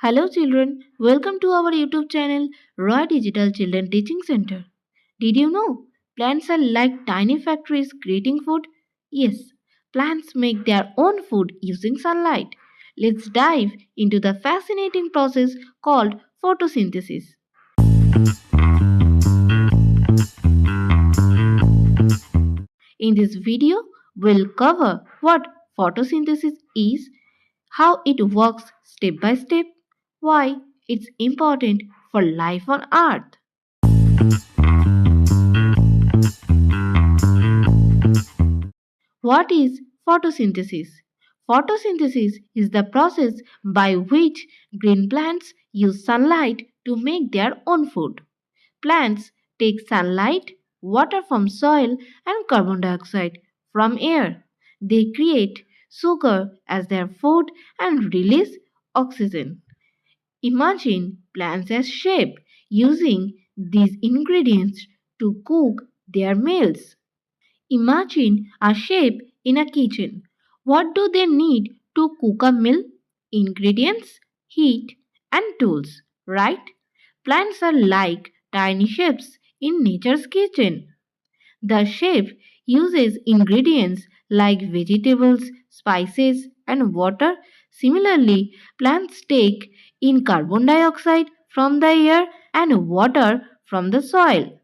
Hello children, welcome to our YouTube channel Roy Digital Children Teaching Center. Did you know plants are like tiny factories creating food? Yes, plants make their own food using sunlight. Let's dive into the fascinating process called photosynthesis. In this video, we'll cover what photosynthesis is, how it works step by step, why it's important for life on Earth. What is photosynthesis? Photosynthesis is the process by which green plants use sunlight to make their own food. Plants take sunlight, water from soil, and carbon dioxide from air. They create sugar as their food and release oxygen. Imagine plants as chefs using these ingredients to cook their meals. Imagine a chef in a kitchen. What do they need to cook a meal? Ingredients, heat, and tools, right? Plants are like tiny chefs in nature's kitchen. The chef uses ingredients like vegetables, spices, and water. Similarly, plants take in carbon dioxide from the air and water from the soil.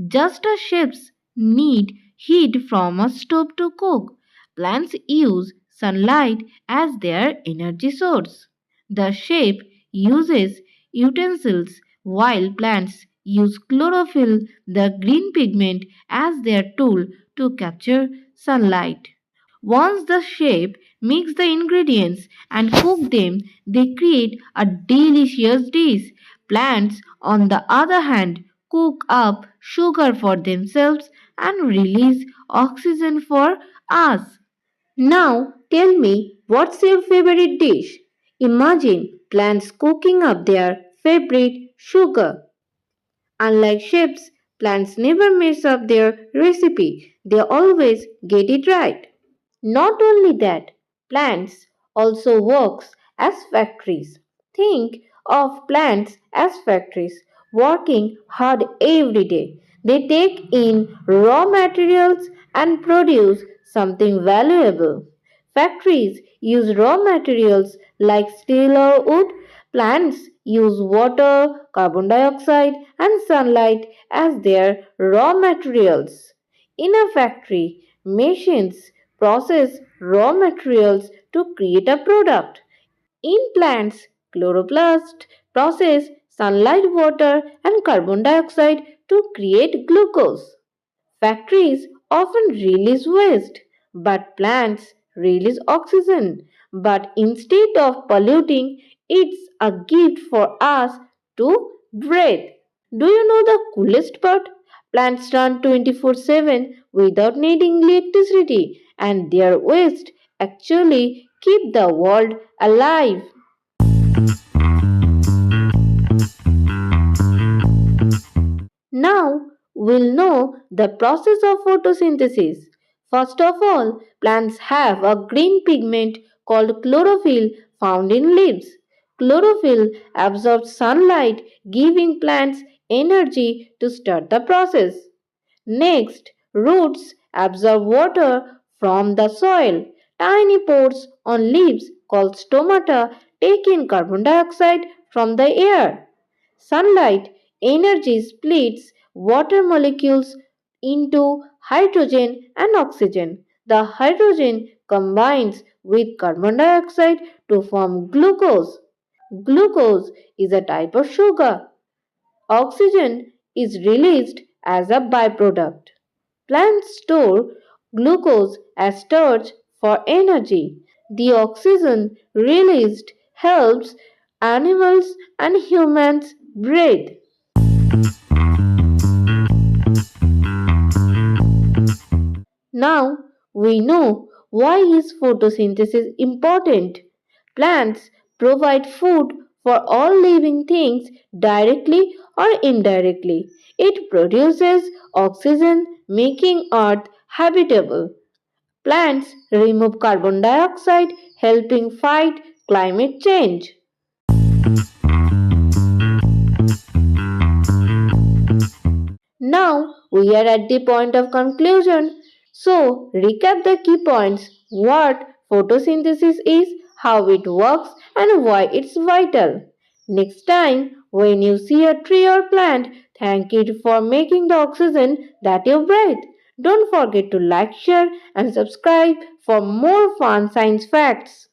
Just as chefs need heat from a stove to cook, plants use sunlight as their energy source. The chef uses utensils while plants use chlorophyll, the green pigment, as their tool to capture sunlight. Once the chef mix the ingredients and cook them, they create a delicious dish. Plants, on the other hand, cook up sugar for themselves and release oxygen for us. Now tell me, what's your favorite dish? Imagine plants cooking up their favorite sugar. Unlike chefs, plants never mess up their recipe. They always get it right. Not only that, plants also works as factories. Think of plants as factories working hard every day. They take in raw materials and produce something valuable. Factories use raw materials like steel or wood. Plants use water, carbon dioxide, and sunlight as their raw materials. In a factory, machines process raw materials to create a product. In plants, chloroplasts process sunlight, water, and carbon dioxide to create glucose. Factories often release waste, but plants release oxygen. But instead of polluting, it's a gift for us to breathe. Do you know the coolest part? Plants run 24/7 without needing electricity, and their waste actually keep the world alive. Now we'll know the process of photosynthesis. First of all, plants have a green pigment called chlorophyll found in leaves. Chlorophyll absorbs sunlight, giving plants energy to start the process. Next, roots absorb water from the soil. Tiny pores on leaves called stomata take in carbon dioxide from the air. Sunlight energy splits water molecules into hydrogen and oxygen. The hydrogen combines with carbon dioxide to form glucose. Glucose is a type of sugar. Oxygen is released as a byproduct. Plants store glucose as starch for energy. The oxygen released helps animals and humans breathe. Now we know why is photosynthesis important. Plants provide food for all living things directly or indirectly. It produces oxygen, making earth habitable. Plants remove carbon dioxide, helping fight climate change. Now we are at the point of conclusion. So, recap the key points: what photosynthesis is, how it works, and why it's vital. Next time, when you see a tree or plant, thank it for making the oxygen that you breathe. Don't forget to like, share, and subscribe for more fun science facts.